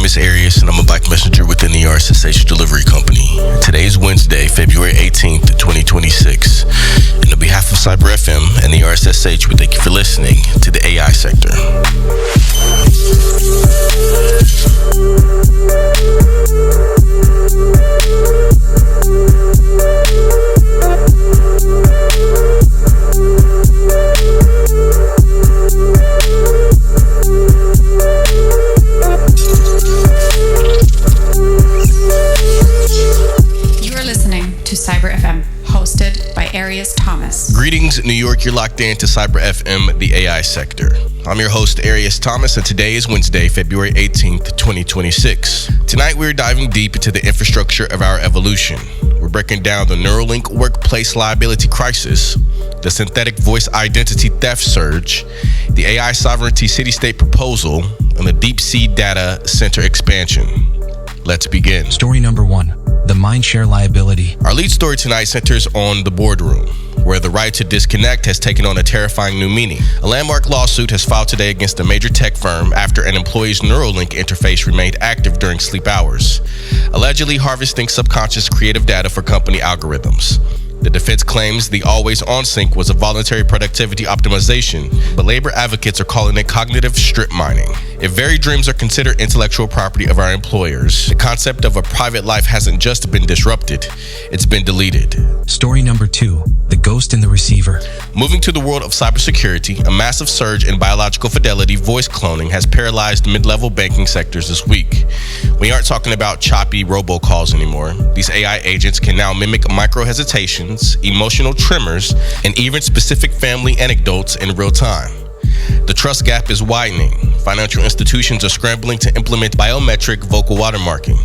name is Arias, and I'm a bike messenger within the R.S.S.H delivery company. Today is Wednesday, February 18th, 2026. And on behalf of Cyber FM and the R.S.S.H, we thank you for listening to the AI sector. Cyber FM, hosted by Arias Thomas. Greetings, New York. You're locked in to Cyber FM, the AI sector. I'm your host, Arias Thomas, and today is Wednesday, February 18th, 2026. Tonight, we're diving deep into the infrastructure of our evolution. We're breaking down the Neural-Link Workplace Liability Crisis, the synthetic voice identity theft surge, the AI sovereignty city-state proposal, and the deep-sea data center expansion. Let's begin. Story number 1. The mindshare liability. Our lead story tonight centers on the boardroom, where the right to disconnect has taken on a terrifying new meaning. A landmark lawsuit has filed today against a major tech firm after an employee's Neuralink interface remained active during sleep hours, allegedly harvesting subconscious creative data for company algorithms. The defense claims the always-on sync was a voluntary productivity optimization, but labor advocates are calling it cognitive strip mining. If very dreams are considered intellectual property of our employers, the concept of a private life hasn't just been disrupted, it's been deleted. Story number 2. The ghost in the receiver. Moving to the world of cybersecurity, a massive surge in biological fidelity voice cloning has paralyzed mid-level banking sectors this week. We aren't talking about choppy robocalls anymore. These AI agents can now mimic micro-hesitations, emotional tremors, and even specific family anecdotes in real time. The trust gap is widening. Financial institutions are scrambling to implement biometric vocal watermarking.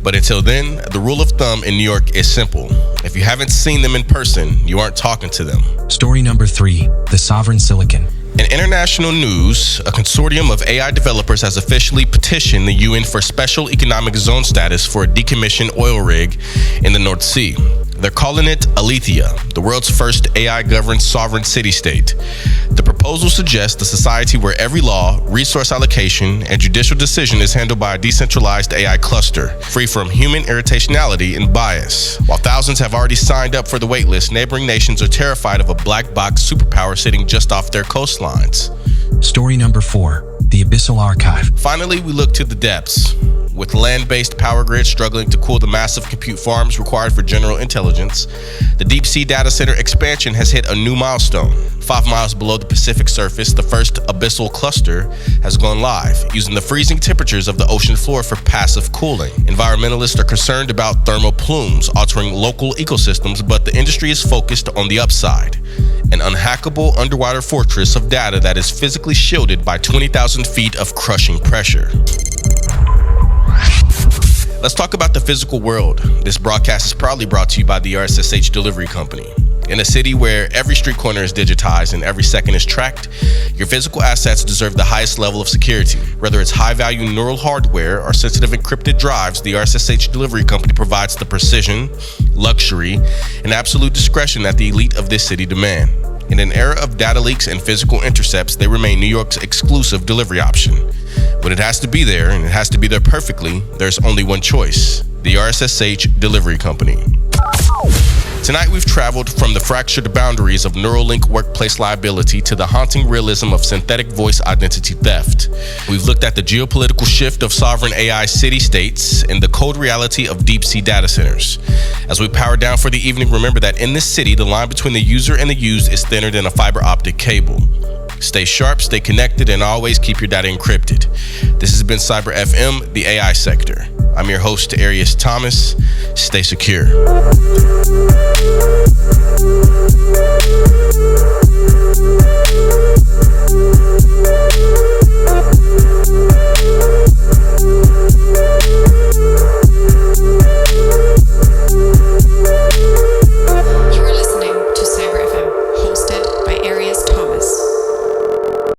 But until then, the rule of thumb in New York is simple. If you haven't seen them in person, you aren't talking to them. Story number 3. The sovereign silicon. In international news, a consortium of AI developers has officially petitioned the UN for special economic zone status for a decommissioned oil rig in the North Sea. They're calling it Alethea, the world's first AI-governed sovereign city-state. The proposal suggests a society where every law, resource allocation, and judicial decision is handled by a decentralized AI cluster, free from human irritationality and bias. While thousands have already signed up for the waitlist, neighboring nations are terrified of a black box superpower sitting just off their coastlines. Story number 4. The Abyssal Archive. Finally, we look to the depths. With land-based power grids struggling to cool the massive compute farms required for general intelligence, the deep-sea data center expansion has hit a new milestone. 5 miles below the Pacific surface, the first Abyssal Cluster has gone live, using the freezing temperatures of the ocean floor for passive cooling. Environmentalists are concerned about thermal plumes altering local ecosystems, but the industry is focused on the upside. An unhackable underwater fortress of data that is physically shielded by 20,000 feet of crushing pressure. Let's talk about the physical world. This broadcast is proudly brought to you by the R.S.S.H delivery company. In a city where every street corner is digitized and every second is tracked, your physical assets deserve the highest level of security. Whether it's high-value neural hardware or sensitive encrypted drives, the R.S.S.H delivery company provides the precision, luxury, and absolute discretion that the elite of this city demand. In an era of data leaks and physical intercepts, they remain New York's exclusive delivery option. When it has to be there, and it has to be there perfectly, there's only one choice: the R.S.S.H delivery company. Tonight, we've traveled from the fractured boundaries of Neuralink workplace liability to the haunting realism of synthetic voice identity theft. We've looked at the geopolitical shift of sovereign AI city-states and the cold reality of deep-sea data centers. As we power down for the evening, remember that in this city, the line between the user and the used is thinner than a fiber optic cable. Stay sharp, stay connected, and always keep your data encrypted. This has been Cyber FM, the AI sector. I'm your host, Arias Thomas. Stay secure.